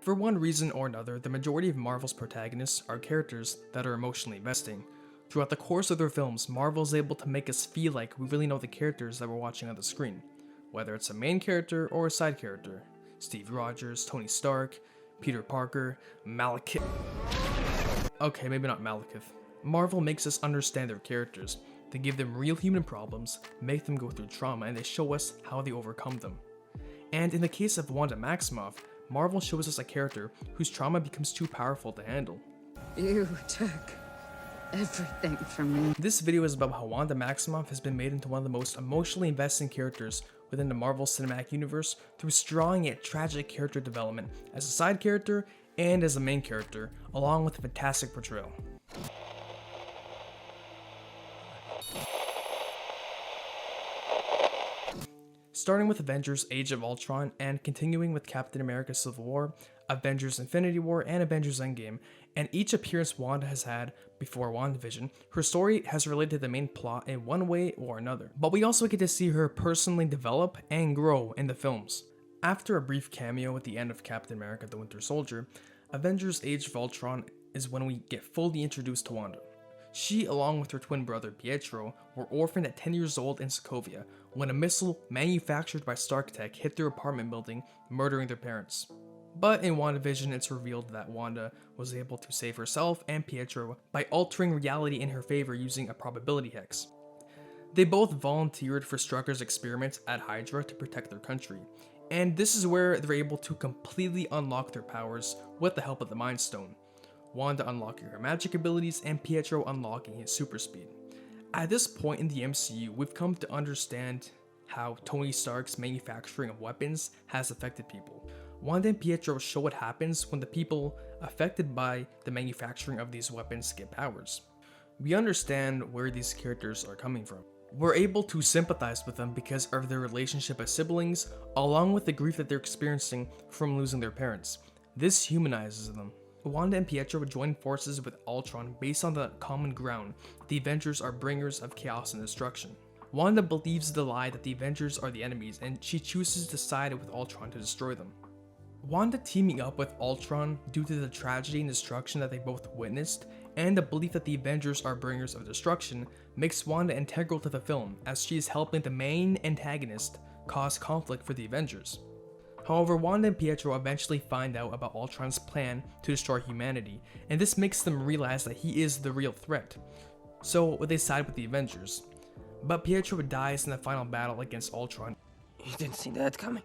For one reason or another, the majority of Marvel's protagonists are characters that are emotionally investing. Throughout the course of their films, Marvel is able to make us feel like we really know the characters that we're watching on the screen, whether it's a main character or a side character. Steve Rogers, Tony Stark, Peter Parker, Malekith. Okay, maybe not Malekith. Marvel makes us understand their characters. They give them real human problems, make them go through trauma, and they show us how they overcome them. And in the case of Wanda Maximoff, Marvel shows us a character whose trauma becomes too powerful to handle. You took everything from me. This video is about how Wanda Maximoff has been made into one of the most emotionally investing characters within the Marvel Cinematic Universe through strong yet tragic character development as a side character and as a main character, along with a fantastic portrayal. Starting with Avengers Age of Ultron and continuing with Captain America Civil War, Avengers Infinity War, and Avengers Endgame, and each appearance Wanda has had before WandaVision, her story has related to the main plot in one way or another. But we also get to see her personally develop and grow in the films. After a brief cameo at the end of Captain America the Winter Soldier, Avengers Age of Ultron is when we get fully introduced to Wanda. She, along with her twin brother Pietro, were orphaned at 10 years old in Sokovia when a missile manufactured by Stark Tech hit their apartment building, murdering their parents. But in WandaVision, it's revealed that Wanda was able to save herself and Pietro by altering reality in her favor using a probability hex. They both volunteered for Strucker's experiments at Hydra to protect their country, and this is where they're able to completely unlock their powers with the help of the Mind Stone. Wanda unlocking her magic abilities and Pietro unlocking his super speed. At this point in the MCU, we've come to understand how Tony Stark's manufacturing of weapons has affected people. Wanda and Pietro show what happens when the people affected by the manufacturing of these weapons get powers. We understand where these characters are coming from. We're able to sympathize with them because of their relationship as siblings, along with the grief that they're experiencing from losing their parents. This humanizes them. Wanda and Pietro would join forces with Ultron based on the common ground: the Avengers are bringers of chaos and destruction. Wanda believes the lie that the Avengers are the enemies, and she chooses to side with Ultron to destroy them. Wanda teaming up with Ultron due to the tragedy and destruction that they both witnessed, and the belief that the Avengers are bringers of destruction, makes Wanda integral to the film, as she is helping the main antagonist cause conflict for the Avengers. However, Wanda and Pietro eventually find out about Ultron's plan to destroy humanity, and this makes them realize that he is the real threat. So they side with the Avengers. But Pietro dies in the final battle against Ultron. You didn't see that coming.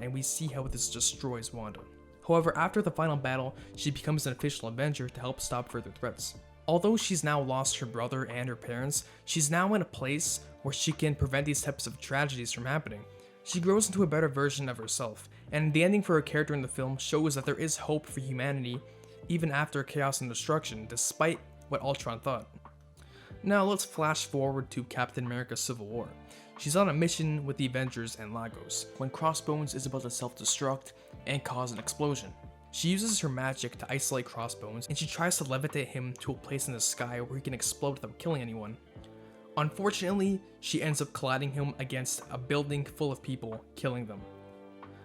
And we see how this destroys Wanda. However, after the final battle, she becomes an official Avenger to help stop further threats. Although she's now lost her brother and her parents, she's now in a place where she can prevent these types of tragedies from happening. She grows into a better version of herself, and the ending for her character in the film shows that there is hope for humanity even after chaos and destruction, despite what Ultron thought. Now let's flash forward to Captain America Civil War. She's on a mission with the Avengers and Lagos, when Crossbones is about to self-destruct and cause an explosion. She uses her magic to isolate Crossbones, and she tries to levitate him to a place in the sky where he can explode without killing anyone. Unfortunately, she ends up colliding him against a building full of people, killing them.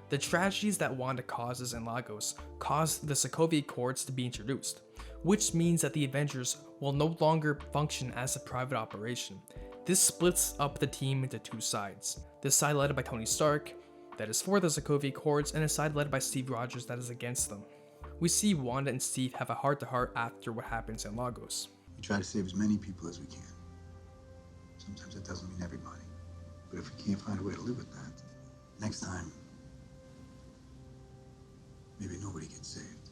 The tragedies that Wanda causes in Lagos cause the Sokovia Accords to be introduced, which means that the Avengers will no longer function as a private operation. This splits up the team into two sides: the side led by Tony Stark, that is for the Sokovia Accords, and a side led by Steve Rogers that is against them. We see Wanda and Steve have a heart-to-heart after what happens in Lagos. We try to save as many people as we can. Sometimes it doesn't mean everybody. But if we can't find a way to live with that, next time, maybe nobody gets saved.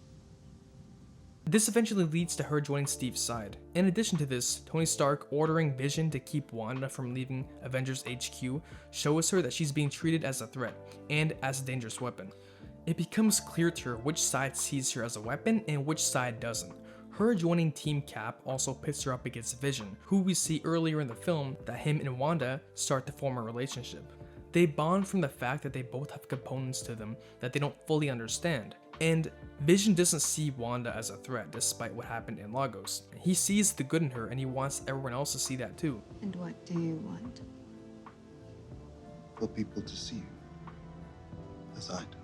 This eventually leads to her joining Steve's side. In addition to this, Tony Stark ordering Vision to keep Wanda from leaving Avengers HQ shows her that she's being treated as a threat and as a dangerous weapon. It becomes clear to her which side sees her as a weapon and which side doesn't. Her joining Team Cap also pits her up against Vision, who we see earlier in the film that him and Wanda start to form a relationship. They bond from the fact that they both have components to them that they don't fully understand. And Vision doesn't see Wanda as a threat despite what happened in Lagos. He sees the good in her and he wants everyone else to see that too. And what do you want? For people to see you as I do.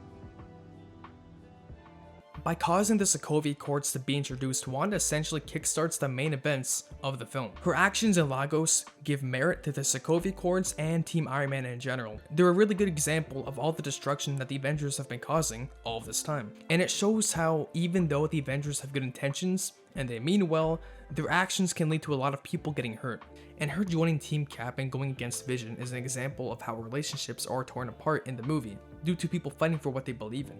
By causing the Sokovia Accords to be introduced, Wanda essentially kickstarts the main events of the film. Her actions in Lagos give merit to the Sokovia Accords and Team Iron Man in general. They're a really good example of all the destruction that the Avengers have been causing all of this time. And it shows how even though the Avengers have good intentions and they mean well, their actions can lead to a lot of people getting hurt. And her joining Team Cap and going against Vision is an example of how relationships are torn apart in the movie due to people fighting for what they believe in,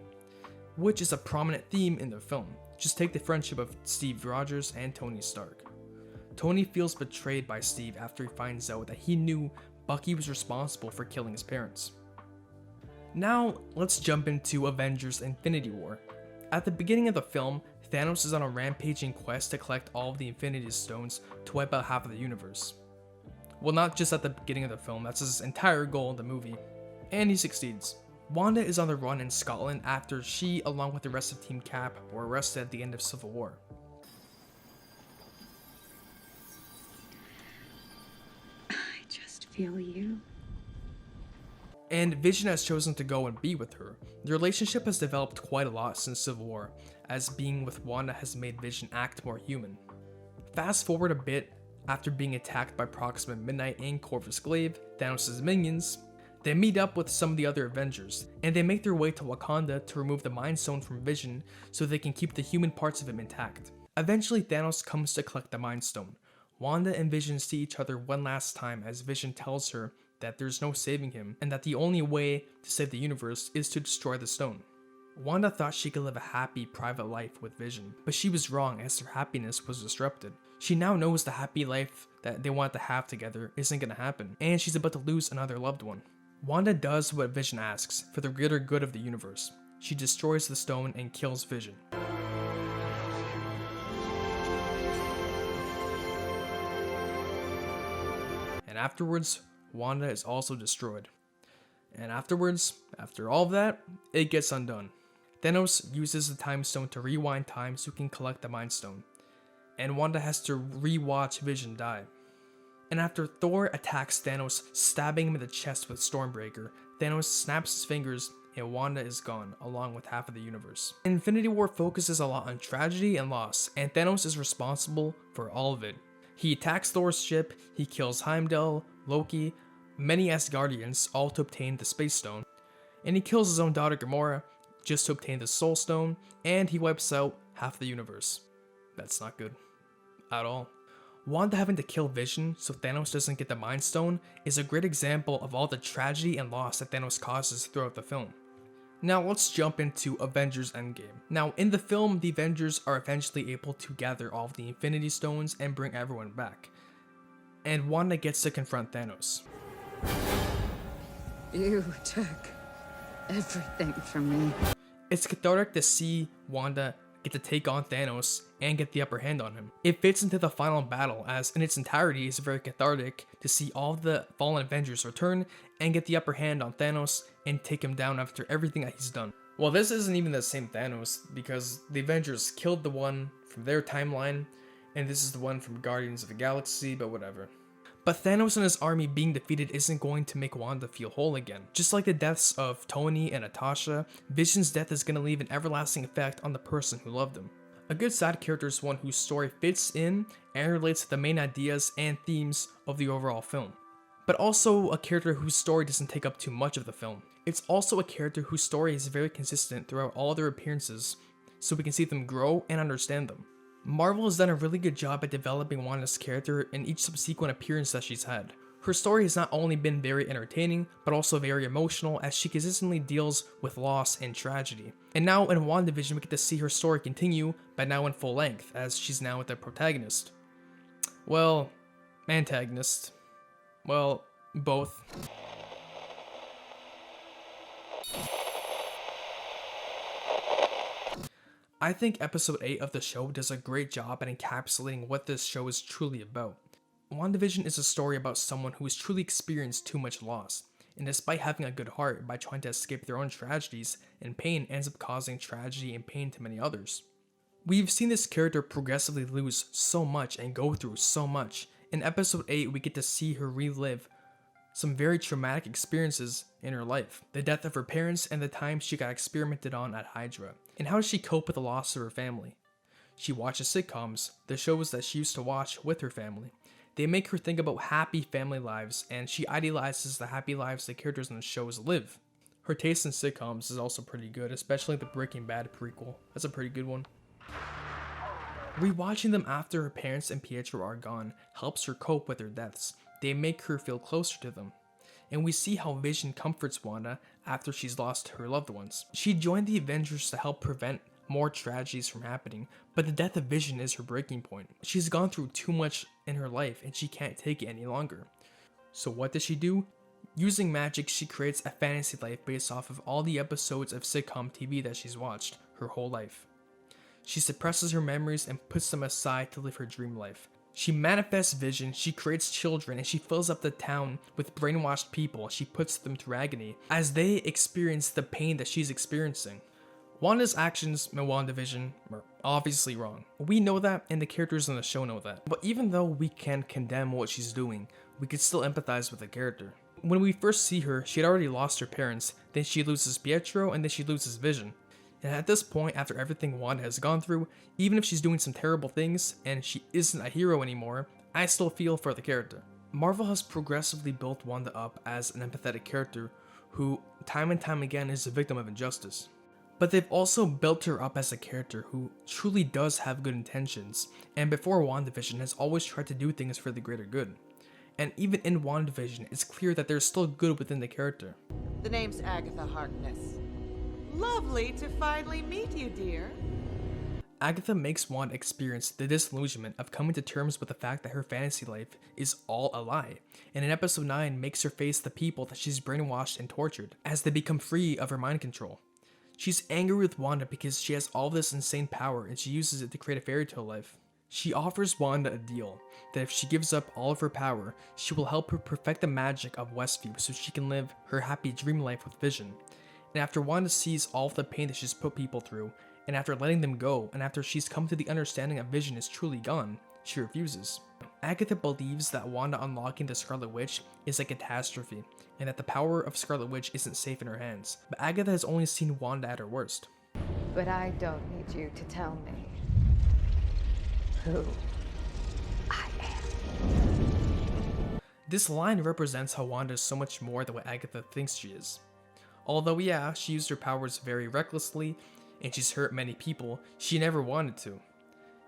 which is a prominent theme in the film. Just take the friendship of Steve Rogers and Tony Stark. Tony feels betrayed by Steve after he finds out that he knew Bucky was responsible for killing his parents. Now, let's jump into Avengers Infinity War. At the beginning of the film, Thanos is on a rampaging quest to collect all of the Infinity Stones to wipe out half of the universe. Well, not just at the beginning of the film, that's his entire goal in the movie, and he succeeds. Wanda is on the run in Scotland after she, along with the rest of Team Cap, were arrested at the end of Civil War. I just feel you. And Vision has chosen to go and be with her. The relationship has developed quite a lot since Civil War, as being with Wanda has made Vision act more human. Fast forward a bit, after being attacked by Proxima Midnight and Corvus Glaive, Thanos' minions, they meet up with some of the other Avengers, and they make their way to Wakanda to remove the Mind Stone from Vision so they can keep the human parts of him intact. Eventually, Thanos comes to collect the Mind Stone. Wanda and Vision see each other one last time as Vision tells her that there's no saving him, and that the only way to save the universe is to destroy the stone. Wanda thought she could live a happy, private life with Vision, but she was wrong as her happiness was disrupted. She now knows the happy life that they want to have together isn't gonna happen, and she's about to lose another loved one. Wanda does what Vision asks, for the greater good of the universe. She destroys the stone and kills Vision. And afterwards, Wanda is also destroyed. And afterwards, after all of that, it gets undone. Thanos uses the Time Stone to rewind time so he can collect the Mind Stone. And Wanda has to re-watch Vision die. And after Thor attacks Thanos, stabbing him in the chest with Stormbreaker, Thanos snaps his fingers and Wanda is gone, along with half of the universe. Infinity War focuses a lot on tragedy and loss, and Thanos is responsible for all of it. He attacks Thor's ship, he kills Heimdall, Loki, many Asgardians, all to obtain the Space Stone, and he kills his own daughter Gamora just to obtain the Soul Stone, and he wipes out half the universe. That's not good at all. Wanda having to kill Vision so Thanos doesn't get the Mind Stone is a great example of all the tragedy and loss that Thanos causes throughout the film. Now let's jump into Avengers Endgame. Now in the film, the Avengers are eventually able to gather all of the Infinity Stones and bring everyone back. And Wanda gets to confront Thanos. You took everything from me. It's cathartic to see Wanda get to take on Thanos and get the upper hand on him. It fits into the final battle, as in its entirety is very cathartic to see all the fallen Avengers return and get the upper hand on Thanos and take him down after everything that he's done. Well, this isn't even the same Thanos, because the Avengers killed the one from their timeline, and this is the one from Guardians of the Galaxy, but whatever. But Thanos and his army being defeated isn't going to make Wanda feel whole again. Just like the deaths of Tony and Natasha, Vision's death is going to leave an everlasting effect on the person who loved him. A good side character is one whose story fits in and relates to the main ideas and themes of the overall film. But also a character whose story doesn't take up too much of the film. It's also a character whose story is very consistent throughout all their appearances, so we can see them grow and understand them. Marvel has done a really good job at developing Wanda's character in each subsequent appearance that she's had. Her story has not only been very entertaining, but also very emotional as she consistently deals with loss and tragedy. And now in WandaVision we get to see her story continue, but now in full length, as she's now the protagonist. Well, antagonist. Well, both. I think episode 8 of the show does a great job at encapsulating what this show is truly about. WandaVision is a story about someone who has truly experienced too much loss, and despite having a good heart, by trying to escape their own tragedies and pain ends up causing tragedy and pain to many others. We've seen this character progressively lose so much and go through so much. In episode 8 we get to see her relive some very traumatic experiences in her life. The death of her parents and the time she got experimented on at Hydra. And how does she cope with the loss of her family? She watches sitcoms, the shows that she used to watch with her family. They make her think about happy family lives, and she idealizes the happy lives the characters in the shows live. Her taste in sitcoms is also pretty good, especially the Breaking Bad prequel. That's a pretty good one. Rewatching them after her parents and Pietro are gone helps her cope with their deaths. They make her feel closer to them. And we see how Vision comforts Wanda after she's lost her loved ones. She joined the Avengers to help prevent more tragedies from happening, but the death of Vision is her breaking point. She's gone through too much in her life and she can't take it any longer. So what does she do? Using magic, she creates a fantasy life based off of all the episodes of sitcom TV that she's watched her whole life. She suppresses her memories and puts them aside to live her dream life. She manifests Vision, she creates children, and she fills up the town with brainwashed people. She puts them through agony as they experience the pain that she's experiencing. Wanda's actions in WandaVision are obviously wrong. We know that, and the characters in the show know that. But even though we can condemn what she's doing, we could still empathize with the character. When we first see her, she had already lost her parents, then she loses Pietro, and then she loses Vision. And at this point, after everything Wanda has gone through, even if she's doing some terrible things, and she isn't a hero anymore, I still feel for the character. Marvel has progressively built Wanda up as an empathetic character who, time and time again, is a victim of injustice. But they've also built her up as a character who truly does have good intentions, and before WandaVision has always tried to do things for the greater good. And even in WandaVision, it's clear that there's still good within the character. The name's Agatha Harkness. Lovely to finally meet you, dear. Agatha makes Wanda experience the disillusionment of coming to terms with the fact that her fantasy life is all a lie, and in episode 9 makes her face the people that she's brainwashed and tortured as they become free of her mind control. She's angry with Wanda because she has all this insane power and she uses it to create a fairy tale life. She offers Wanda a deal that if she gives up all of her power, she will help her perfect the magic of Westview so she can live her happy dream life with Vision. And after Wanda sees all of the pain that she's put people through, and after letting them go, and after she's come to the understanding that Vision is truly gone, she refuses. Agatha believes that Wanda unlocking the Scarlet Witch is a catastrophe, and that the power of Scarlet Witch isn't safe in her hands. But Agatha has only seen Wanda at her worst. But I don't need you to tell me who I am. This line represents how Wanda is so much more than what Agatha thinks she is. Although yeah, she used her powers very recklessly, and she's hurt many people, she never wanted to.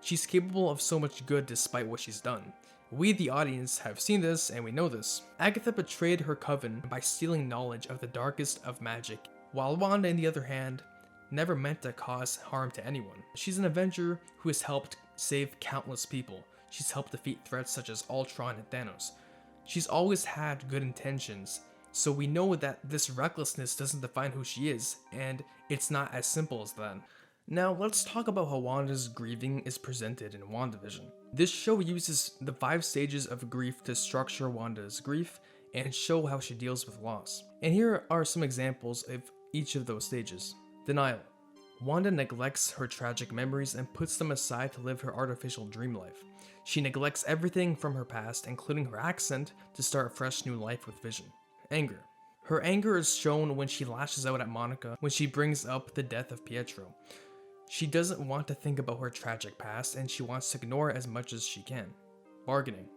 She's capable of so much good despite what she's done. We, the audience, have seen this and we know this. Agatha betrayed her coven by stealing knowledge of the darkest of magic, while Wanda, on the other hand, never meant to cause harm to anyone. She's an Avenger who has helped save countless people. She's helped defeat threats such as Ultron and Thanos. She's always had good intentions, so we know that this recklessness doesn't define who she is, and it's not as simple as that. Now, let's talk about how Wanda's grieving is presented in WandaVision. This show uses the 5 stages of grief to structure Wanda's grief and show how she deals with loss. And here are some examples of each of those stages. Denial. Wanda neglects her tragic memories and puts them aside to live her artificial dream life. She neglects everything from her past, including her accent, to start a fresh new life with Vision. Anger. Her anger is shown when she lashes out at Monica when she brings up the death of Pietro. She doesn't want to think about her tragic past and she wants to ignore it as much as she can. Bargaining.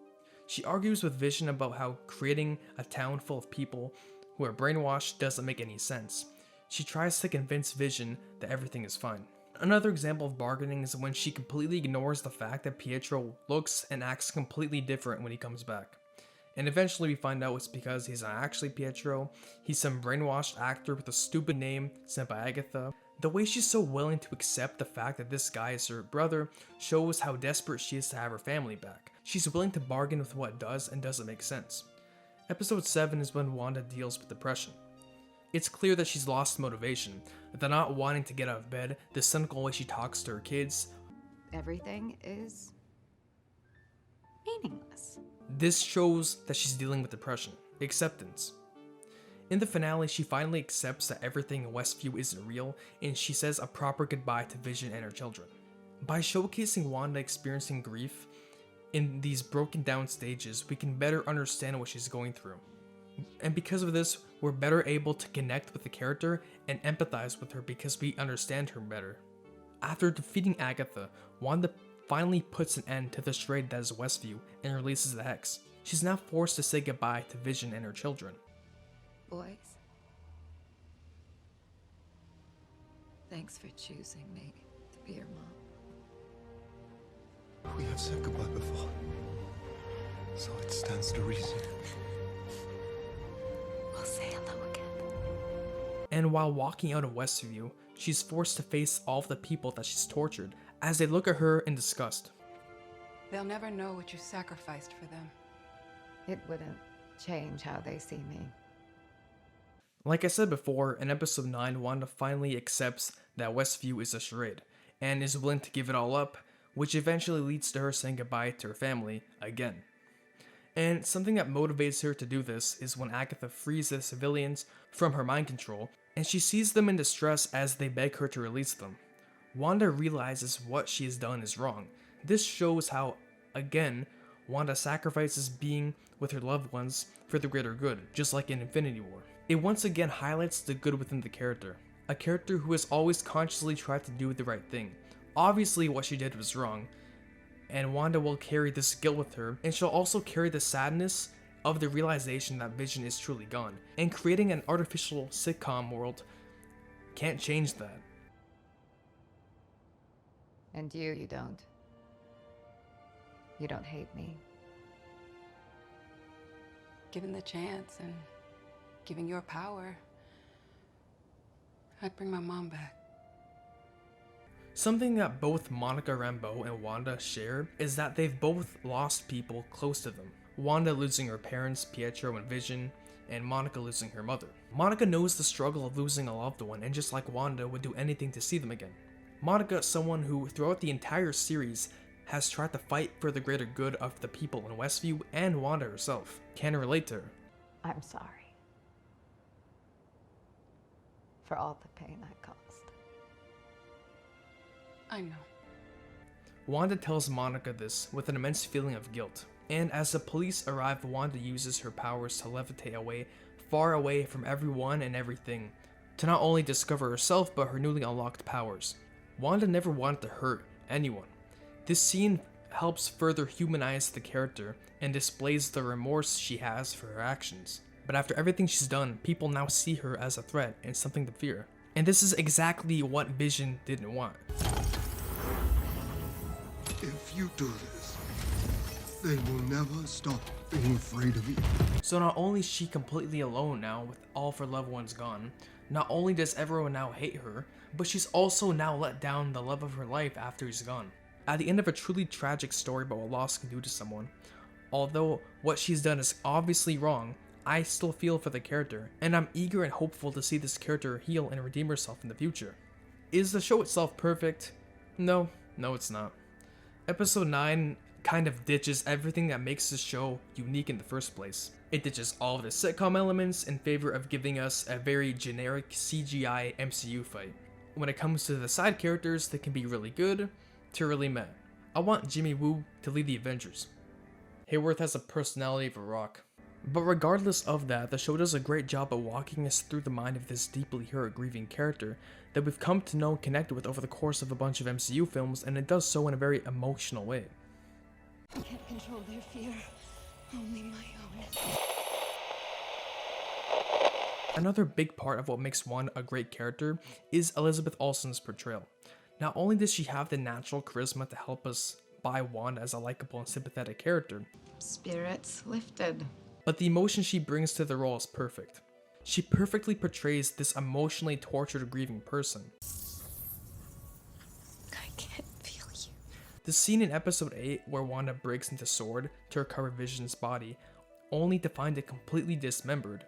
She argues with Vision about how creating a town full of people who are brainwashed doesn't make any sense. She tries to convince Vision that everything is fine. Another example of bargaining is when she completely ignores the fact that Pietro looks and acts completely different when he comes back. And eventually we find out it's because he's not actually Pietro, he's some brainwashed actor with a stupid name sent by Agatha. The way she's so willing to accept the fact that this guy is her brother shows how desperate she is to have her family back. She's willing to bargain with what does and doesn't make sense. Episode 7 is when Wanda deals with depression. It's clear that she's lost motivation, that not wanting to get out of bed, the cynical way she talks to her kids. Everything is meaningless. This shows that she's dealing with depression. Acceptance. In the finale, she finally accepts that everything in Westview isn't real, and she says a proper goodbye to Vision and her children. By showcasing Wanda experiencing grief in these broken down stages, we can better understand what she's going through. And because of this, we're better able to connect with the character and empathize with her because we understand her better. After defeating Agatha, Wanda finally puts an end to the charade that is Westview and releases the Hex. She's now forced to say goodbye to Vision and her children. Boys, thanks for choosing me to be your mom. We have said goodbye before, so it stands to reason. We'll say hello again. And while walking out of Westview, she's forced to face all of the people that she's tortured as they look at her in disgust. They'll never know what you sacrificed for them. It wouldn't change how they see me. Like I said before, in episode 9, Wanda finally accepts that Westview is a charade and is willing to give it all up, which eventually leads to her saying goodbye to her family again. And something that motivates her to do this is when Agatha frees the civilians from her mind control, and she sees them in distress as they beg her to release them. Wanda realizes what she has done is wrong. This shows how, again, Wanda sacrifices being with her loved ones for the greater good, just like in Infinity War. It once again highlights the good within the character, a character who has always consciously tried to do the right thing. Obviously what she did was wrong, and Wanda will carry this guilt with her, and she'll also carry the sadness of the realization that Vision is truly gone, and creating an artificial sitcom world can't change that. And you don't. You don't hate me. Given the chance and given your power, I'd bring my mom back. Something that both Monica Rambeau and Wanda share is that they've both lost people close to them. Wanda losing her parents, Pietro and Vision, and Monica losing her mother. Monica knows the struggle of losing a loved one, and just like Wanda, would do anything to see them again. Monica is someone who, throughout the entire series, has tried to fight for the greater good of the people in Westview and Wanda herself. Can relate to her. I'm sorry. For all the pain I caused. I know. Wanda tells Monica this with an immense feeling of guilt, and as the police arrive, Wanda uses her powers to levitate away, far away from everyone and everything, to not only discover herself but her newly unlocked powers. Wanda never wanted to hurt anyone. This scene helps further humanize the character and displays the remorse she has for her actions. But after everything she's done, people now see her as a threat and something to fear. And this is exactly what Vision didn't want. If you do this, they will never stop being afraid of you. So not only is she completely alone now with all of her loved ones gone, not only does everyone now hate her, but she's also now let down the love of her life after he's gone. At the end of a truly tragic story about what loss can do to someone, although what she's done is obviously wrong, I still feel for the character, and I'm eager and hopeful to see this character heal and redeem herself in the future. Is the show itself perfect? No, it's not. Episode 9 kind of ditches everything that makes this show unique in the first place. It ditches all of the sitcom elements in favor of giving us a very generic CGI MCU fight. When it comes to the side characters, they can be really good to really meh. I want Jimmy Woo to lead the Avengers. Hayworth has a personality of a rock. But regardless of that, the show does a great job of walking us through the mind of this deeply hurt, grieving character that we've come to know and connect with over the course of a bunch of MCU films, and it does so in a very emotional way. I can't control their fear, only my own. Another big part of what makes Wanda a great character is Elizabeth Olsen's portrayal. Not only does she have the natural charisma to help us buy Wanda as a likable and sympathetic character, Spirits lifted. but the emotion she brings to the role is perfect. She perfectly portrays this emotionally tortured, grieving person. I can't feel you. The scene in episode 8 where Wanda breaks into S.W.O.R.D. to recover Vision's body, only to find it completely dismembered,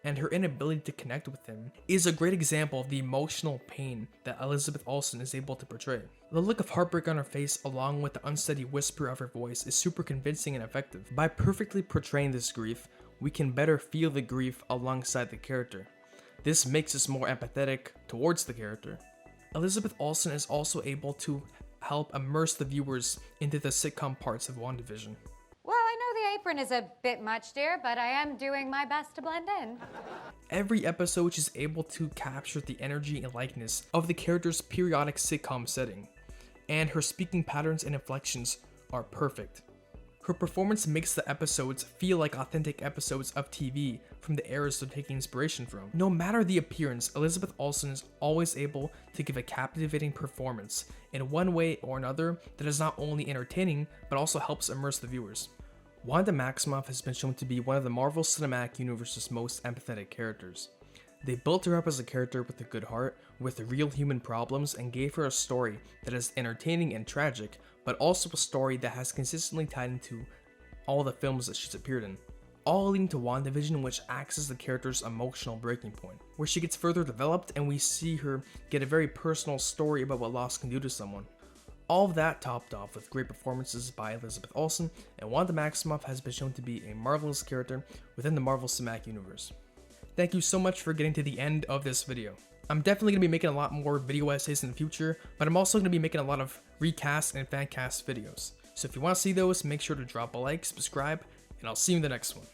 and her inability to connect with him, is a great example of the emotional pain that Elizabeth Olsen is able to portray. The look of heartbreak on her face along with the unsteady whisper of her voice is super convincing and effective. By perfectly portraying this grief, we can better feel the grief alongside the character. This makes us more empathetic towards the character. Elizabeth Olsen is also able to help immerse the viewers into the sitcom parts of WandaVision. Well, I know the apron is a bit much, dear, but I am doing my best to blend in. Every episode she's able to capture the energy and likeness of the character's periodic sitcom setting, and her speaking patterns and inflections are perfect. Her performance makes the episodes feel like authentic episodes of TV from the eras they're taking inspiration from. No matter the appearance, Elizabeth Olsen is always able to give a captivating performance in one way or another that is not only entertaining, but also helps immerse the viewers. Wanda Maximoff has been shown to be one of the Marvel Cinematic Universe's most empathetic characters. They built her up as a character with a good heart, with real human problems, and gave her a story that is entertaining and tragic, but also a story that has consistently tied into all the films that she's appeared in. All leading to WandaVision, which acts as the character's emotional breaking point, where she gets further developed and we see her get a very personal story about what loss can do to someone. All of that topped off with great performances by Elizabeth Olsen, and Wanda Maximoff has been shown to be a marvelous character within the Marvel Cinematic Universe. Thank you so much for getting to the end of this video. I'm definitely going to be making a lot more video essays in the future, but I'm also going to be making a lot of recast and fan cast videos. So if you want to see those, make sure to drop a like, subscribe, and I'll see you in the next one.